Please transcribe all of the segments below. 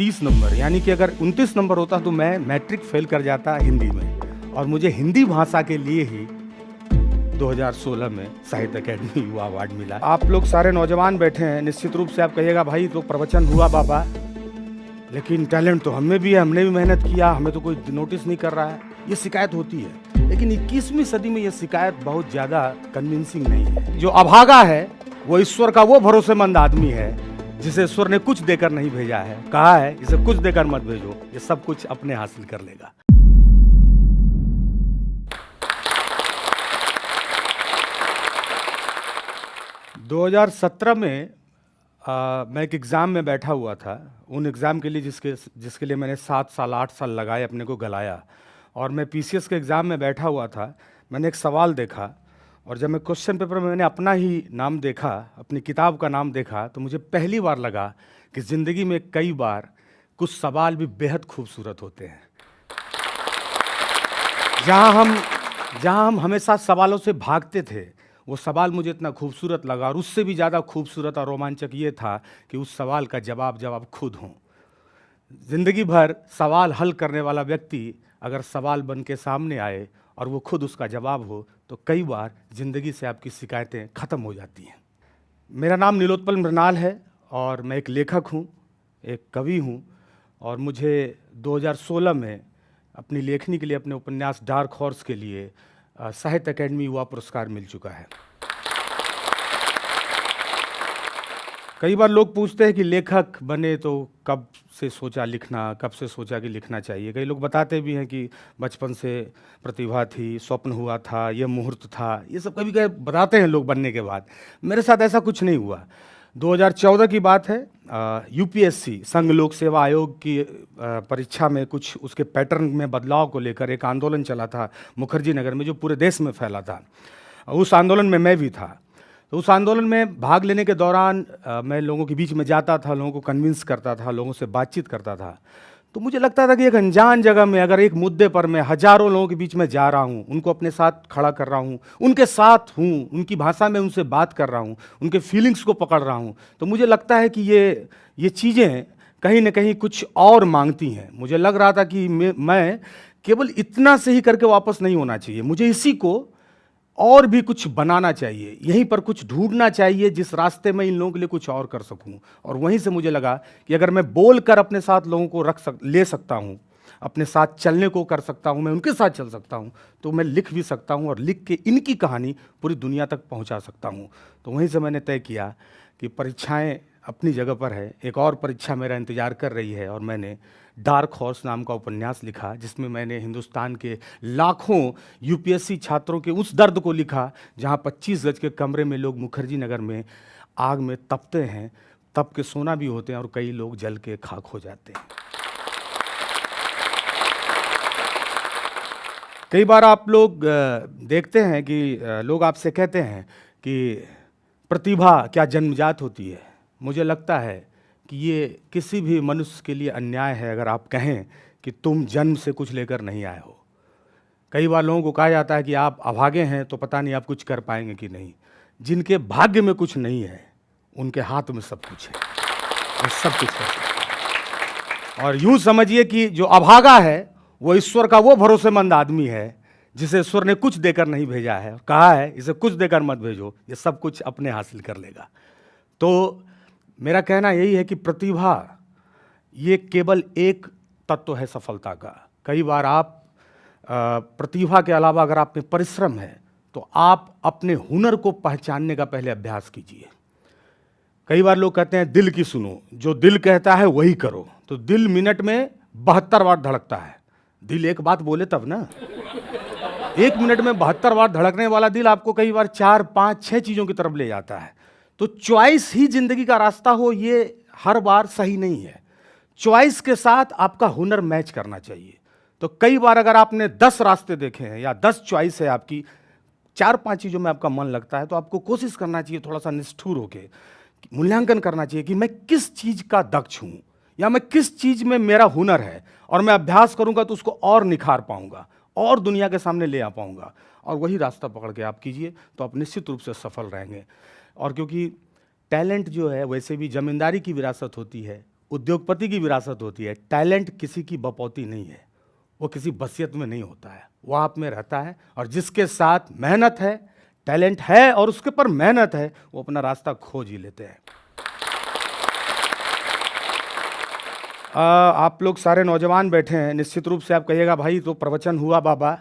30 number, यानी कि अगर 29 नंबर होता तो मैं मैट्रिक फेल कर जाता हिंदी में। और मुझे हिंदी भाषा के लिए ही 2016 में साहित्य अकेडमी युवा अवार्ड मिला। आप लोग सारे नौजवान बैठे हैं, निश्चित रूप से आप कहिएगा भाई तो प्रवचन हुआ बाबा, लेकिन टैलेंट तो हमें भी है, हमने भी मेहनत किया, हमें तो कोई नोटिस नहीं कर रहा है। ये शिकायत होती है, लेकिन 21वीं सदी में ये शिकायत बहुत ज़्यादा कन्विंसिंग नहीं है। जो अभागा है वो ईश्वर का वो भरोसेमंद आदमी है जिसे ईश्वर ने कुछ देकर नहीं भेजा है। कहा है इसे कुछ देकर मत भेजो, ये सब कुछ अपने हासिल कर लेगा। दो 2017 में मैं एक एग्ज़ाम में बैठा हुआ था। उन एग्ज़ाम के लिए जिसके लिए मैंने 7 साल 8 साल लगाए, अपने को गलाया। और मैं पीसीएस के एग्ज़ाम में बैठा हुआ था। मैंने एक सवाल देखा और जब मैं क्वेश्चन पेपर में मैंने अपना ही नाम देखा, अपनी किताब का नाम देखा, तो मुझे पहली बार लगा कि ज़िंदगी में कई बार कुछ सवाल भी बेहद खूबसूरत होते हैं। जहाँ हम हमेशा सवालों से भागते थे, वो सवाल मुझे इतना खूबसूरत लगा। और उससे भी ज़्यादा खूबसूरत और रोमांचक ये था कि उस सवाल का जवाब खुद हों। ज़िंदगी भर सवाल हल करने वाला व्यक्ति अगर सवाल बन के सामने आए और वो खुद उसका जवाब हो, तो कई बार ज़िंदगी से आपकी शिकायतें ख़त्म हो जाती हैं। मेरा नाम नीलोत्पल मृणाल है और मैं एक लेखक हूँ, एक कवि हूँ। और मुझे 2016 में अपनी लेखनी के लिए, अपने उपन्यास डार्क हॉर्स के लिए साहित्य अकेडमी युवा पुरस्कार मिल चुका है। कई बार लोग पूछते हैं कि लेखक बने तो कब से सोचा लिखना, कब से सोचा कि लिखना चाहिए। कई लोग बताते भी हैं कि बचपन से प्रतिभा थी, स्वप्न हुआ था, ये मुहूर्त था, ये सब कभी कभी बताते हैं लोग बनने के बाद। मेरे साथ ऐसा कुछ नहीं हुआ। 2014 की बात है, यूपीएससी संघ लोक सेवा आयोग की परीक्षा में कुछ उसके पैटर्न में बदलाव को लेकर एक आंदोलन चला था मुखर्जी नगर में, जो पूरे देश में फैला था। उस आंदोलन में मैं भी था। तो उस आंदोलन में भाग लेने के दौरान मैं लोगों के बीच में जाता था, लोगों को कन्विंस करता था, लोगों से बातचीत करता था। तो मुझे लगता था कि एक अनजान जगह में अगर एक मुद्दे पर मैं हजारों लोगों के बीच में जा रहा हूँ, उनको अपने साथ खड़ा कर रहा हूँ, उनके साथ हूँ, उनकी भाषा में उनसे बात कर रहा हूँ, उनके फीलिंग्स को पकड़ रहा हूँ, तो मुझे लगता है कि ये चीज़ें कहीं ना कहीं कुछ और मांगती हैं। मुझे लग रहा था कि मैं केवल इतना से ही करके वापस नहीं होना चाहिए, मुझे इसी को और भी कुछ बनाना चाहिए, यहीं पर कुछ ढूंढना चाहिए जिस रास्ते में इन लोगों के लिए कुछ और कर सकूं। और वहीं से मुझे लगा कि अगर मैं बोलकर अपने साथ लोगों को ले सकता हूं, अपने साथ चलने को कर सकता हूं, मैं उनके साथ चल सकता हूं, तो मैं लिख भी सकता हूं और लिख के इनकी कहानी पूरी दुनिया तक पहुंचा सकता हूं। तो वहीं से मैंने तय किया कि परीक्षाएं अपनी जगह पर है, एक और परीक्षा मेरा इंतजार कर रही है। और मैंने डार्क हॉर्स नाम का उपन्यास लिखा, जिसमें मैंने हिंदुस्तान के लाखों यूपीएससी छात्रों के उस दर्द को लिखा जहां 25 गज के कमरे में लोग मुखर्जी नगर में आग में तपते हैं, तप के सोना भी होते हैं और कई लोग जल के खाक हो जाते हैं। कई बार आप लोग देखते हैं कि लोग आपसे कहते हैं कि प्रतिभा क्या जन्मजात होती है। मुझे लगता है कि ये किसी भी मनुष्य के लिए अन्याय है अगर आप कहें कि तुम जन्म से कुछ लेकर नहीं आए हो। कई बार लोगों को कहा जाता है कि आप अभागे हैं तो पता नहीं आप कुछ कर पाएंगे कि नहीं। जिनके भाग्य में कुछ नहीं है, उनके हाथ में सब कुछ है, वो सब कुछ कर सकते हैं। और यूं समझिए कि जो अभागा है वो ईश्वर का वो भरोसेमंद आदमी है जिसे ईश्वर ने कुछ देकर नहीं भेजा है। कहा है इसे कुछ देकर मत भेजो, ये सब कुछ अपने हासिल कर लेगा। तो मेरा कहना यही है कि प्रतिभा ये केवल एक तत्व है सफलता का। कई बार आप प्रतिभा के अलावा अगर आप में परिश्रम है तो आप अपने हुनर को पहचानने का पहले अभ्यास कीजिए। कई बार लोग कहते हैं दिल की सुनो, जो दिल कहता है वही करो। तो दिल मिनट में 72 बार धड़कता है। दिल एक बात बोले तब ना। 1 मिनट में 72 बार धड़कने वाला दिल आपको कई बार 4, 5, 6 चीज़ों की तरफ ले जाता है। तो चॉइस ही जिंदगी का रास्ता हो, ये हर बार सही नहीं है। चॉइस के साथ आपका हुनर मैच करना चाहिए। तो कई बार अगर आपने 10 रास्ते देखे हैं या 10 चॉइस है आपकी, 4-5 चीज़ों में आपका मन लगता है, तो आपको कोशिश करना चाहिए थोड़ा सा निष्ठुर होकर, मूल्यांकन करना चाहिए कि मैं किस चीज़ का दक्ष हूँ या मैं किस चीज़ में मेरा हुनर है, और मैं अभ्यास करूँगा तो उसको और निखार पाऊँगा और दुनिया के सामने ले आ पाऊँगा। और वही रास्ता पकड़ के आप कीजिए तो आप निश्चित रूप से सफल रहेंगे। और क्योंकि टैलेंट जो है वैसे भी जमींदारी की विरासत होती है, उद्योगपति की विरासत होती है। टैलेंट किसी की बपौती नहीं है, वो किसी बसियत में नहीं होता है, वो आप में रहता है। और जिसके साथ मेहनत है, टैलेंट है और उसके पर मेहनत है, वो अपना रास्ता खोज ही लेते हैं। आप लोग सारे नौजवान बैठे हैं, निश्चित रूप से आप कहिएगा भाई तो प्रवचन हुआ बाबा,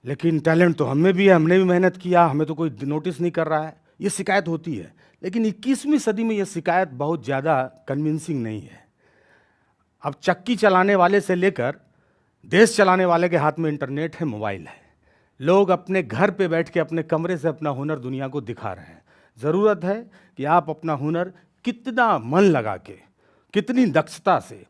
लेकिन टैलेंट तो हमें भी है, हमने भी मेहनत किया, हमें तो कोई नोटिस नहीं कर रहा है। ये शिकायत होती है, लेकिन 21वीं सदी में ये शिकायत बहुत ज़्यादा कन्विंसिंग नहीं है। अब चक्की चलाने वाले से लेकर देश चलाने वाले के हाथ में इंटरनेट है, मोबाइल है। लोग अपने घर पे बैठ के अपने कमरे से अपना हुनर दुनिया को दिखा रहे हैं। ज़रूरत है कि आप अपना हुनर कितना मन लगा के, कितनी दक्षता से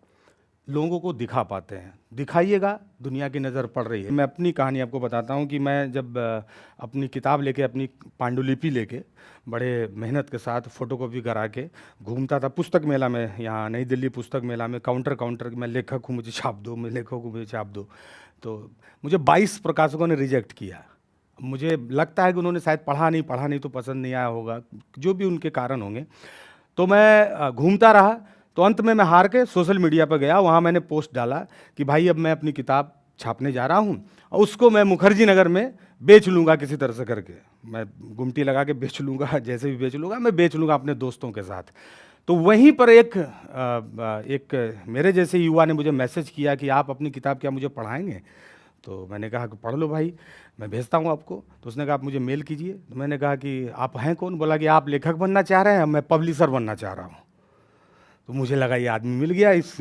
लोगों को दिखा पाते हैं, दिखाइएगा। दुनिया की नज़र पड़ रही है। मैं अपनी कहानी आपको बताता हूँ कि मैं जब अपनी किताब लेके, अपनी पांडुलिपि लेके बड़े मेहनत के साथ फ़ोटोकॉपी करा के घूमता था पुस्तक मेला में, यहाँ नई दिल्ली पुस्तक मेला में, काउंटर काउंटर मैं लेखक हूँ, मुझे छाप दो, मैं लेखक हूँ, मुझे छाप दो। तो मुझे 22 प्रकाशकों ने रिजेक्ट किया। मुझे लगता है कि उन्होंने शायद पढ़ा नहीं तो पसंद नहीं आया होगा, जो भी उनके कारण होंगे। तो मैं घूमता रहा, तो अंत में मैं हार के सोशल मीडिया पर गया। वहाँ मैंने पोस्ट डाला कि भाई अब मैं अपनी किताब छापने जा रहा हूँ और उसको मैं मुखर्जी नगर में बेच लूँगा किसी तरह से करके। मैं गुमटी लगा के बेच लूँगा, जैसे भी बेच लूँगा, मैं बेच लूँगा अपने दोस्तों के साथ। तो वहीं पर एक मेरे जैसे युवा ने मुझे मैसेज किया कि आप अपनी किताब क्या मुझे पढ़ाएंगे? तो मैंने कहा कि पढ़ लो भाई, मैं भेजता हूँ आपको। तो उसने कहा आप मुझे मेल कीजिए। तो मैंने कहा कि आप हैं कौन? बोला कि आप लेखक बनना चाह रहे हैं, मैं पब्लिशर बनना चाह रहा हूँ। तो मुझे लगा ये आदमी मिल गया इस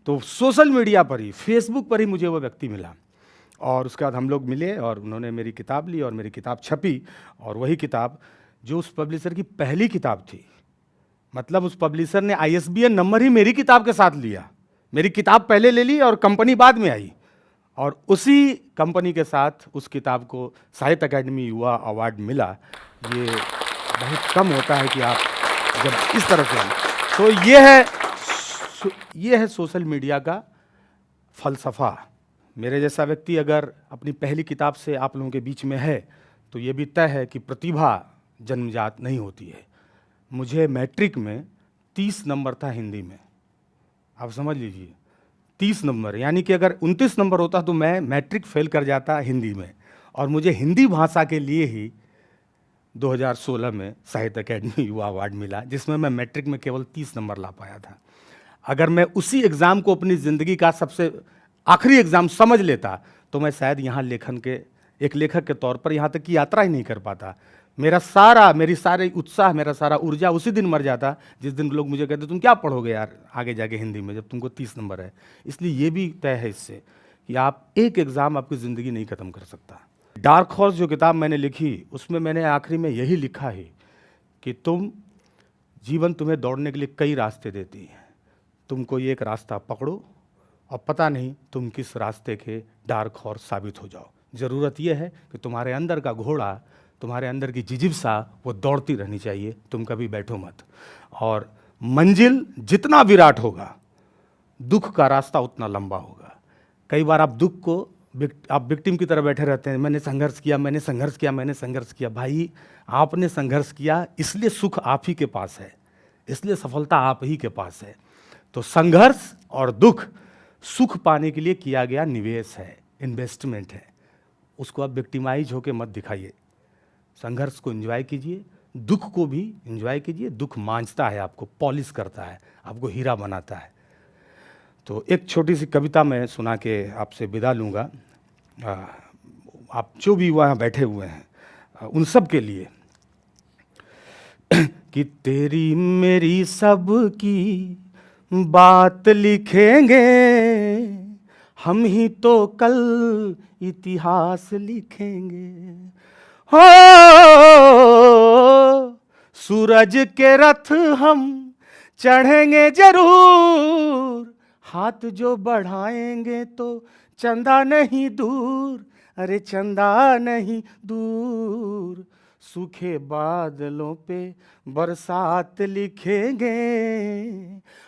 तो सोशल मीडिया पर ही, फेसबुक पर ही मुझे वो व्यक्ति मिला और उसके बाद हम लोग मिले और उन्होंने मेरी किताब ली और मेरी किताब छपी। और वही किताब जो उस पब्लिशर की पहली किताब थी, मतलब उस पब्लिशर ने ISBN नंबर ही मेरी किताब के साथ लिया। मेरी किताब पहले ले ली और कंपनी बाद में आई, और उसी कंपनी के साथ उस किताब को साहित्य अकादमी युवा अवार्ड मिला। ये बहुत कम होता है कि आप जब इस तरह से हैं। तो ये है सोशल मीडिया का फ़लसफ़ा। मेरे जैसा व्यक्ति अगर अपनी पहली किताब से आप लोगों के बीच में है, तो ये भी तय है कि प्रतिभा जन्मजात नहीं होती है। मुझे मैट्रिक में 30 नंबर था हिंदी में, आप समझ लीजिए 30 नंबर, यानी कि अगर 29 नंबर होता तो मैं मैट्रिक फेल कर जाता हिंदी में। और मुझे हिंदी भाषा के लिए ही 2016 में साहित्य अकादमी युवा अवार्ड मिला, जिसमें मैं मैट्रिक में केवल 30 नंबर ला पाया था। अगर मैं उसी एग्ज़ाम को अपनी ज़िंदगी का सबसे आखिरी एग्ज़ाम समझ लेता, तो मैं शायद यहाँ एक लेखक के तौर पर यहाँ तक की यात्रा ही नहीं कर पाता। मेरी सारी उत्साह, मेरा सारा ऊर्जा उसी दिन मर जाता जिस दिन लोग मुझे कहते तुम क्या पढ़ोगे यार आगे जाके हिंदी में, जब तुमको 30 नंबर है। इसलिए ये भी तय है इससे कि आप एक एग्ज़ाम आपकी ज़िंदगी नहीं ख़त्म कर सकता। डार्क हॉर्स जो किताब मैंने लिखी, उसमें मैंने आखिरी में यही लिखा है कि जीवन तुम्हें दौड़ने के लिए कई रास्ते देती है, तुम कोई एक रास्ता पकड़ो और पता नहीं तुम किस रास्ते के डार्क हॉर्स साबित हो जाओ। ज़रूरत यह है कि तुम्हारे अंदर का घोड़ा, तुम्हारे अंदर की जिजिप्सा वो दौड़ती रहनी चाहिए, तुम कभी बैठो मत। और मंजिल जितना विराट होगा, दुख का रास्ता उतना लंबा होगा। कई बार आप आप विक्टिम की तरह बैठे रहते हैं, मैंने संघर्ष किया। भाई आपने संघर्ष किया, इसलिए सुख आप ही के पास है, इसलिए सफलता आप ही के पास है। तो संघर्ष और दुख सुख पाने के लिए किया गया निवेश है, इन्वेस्टमेंट है। उसको आप विक्टिमाइज होकर मत दिखाइए। संघर्ष को एंजॉय कीजिए, दुख को भी एंजॉय कीजिए। दुख मांझता है आपको, पॉलिश करता है, आपको हीरा बनाता है। तो एक छोटी सी कविता मैं सुना के आपसे विदा लूँगा। आप जो भी वहाँ बैठे हुए हैं उन सब के लिए कि तेरी मेरी सब की बात लिखेंगे, हम ही तो कल इतिहास लिखेंगे। हो सूरज के रथ हम चढ़ेंगे जरूर, हाथ जो बढ़ाएंगे तो चंदा नहीं दूर, अरे चंदा नहीं दूर। सूखे बादलों पे बरसात लिखेंगे,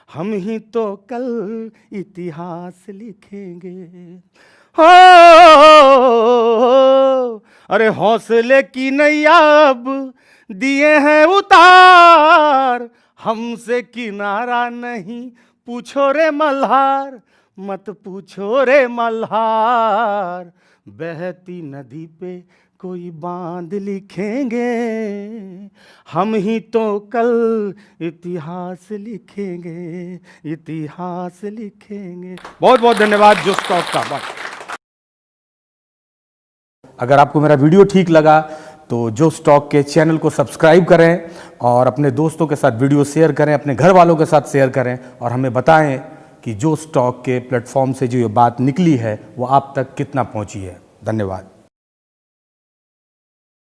हम ही तो कल इतिहास लिखेंगे। हो अरे हौसले की नैया अब दिए हैं उतार, हमसे किनारा नहीं पूछो रे मल्हार, मत पूछो रे मल्हार। बहती नदी पे कोई बांध लिखेंगे, हम ही तो कल इतिहास लिखेंगे, इतिहास लिखेंगे। बहुत बहुत धन्यवाद जो स्टॉक का। बाय। अगर आपको मेरा वीडियो ठीक लगा तो जो स्टॉक के चैनल को सब्सक्राइब करें और अपने दोस्तों के साथ वीडियो शेयर करें, अपने घर वालों के साथ शेयर करें और हमें बताएं कि जो स्टॉक के प्लेटफॉर्म से जो ये बात निकली है वो आप तक कितना पहुंची है। धन्यवाद।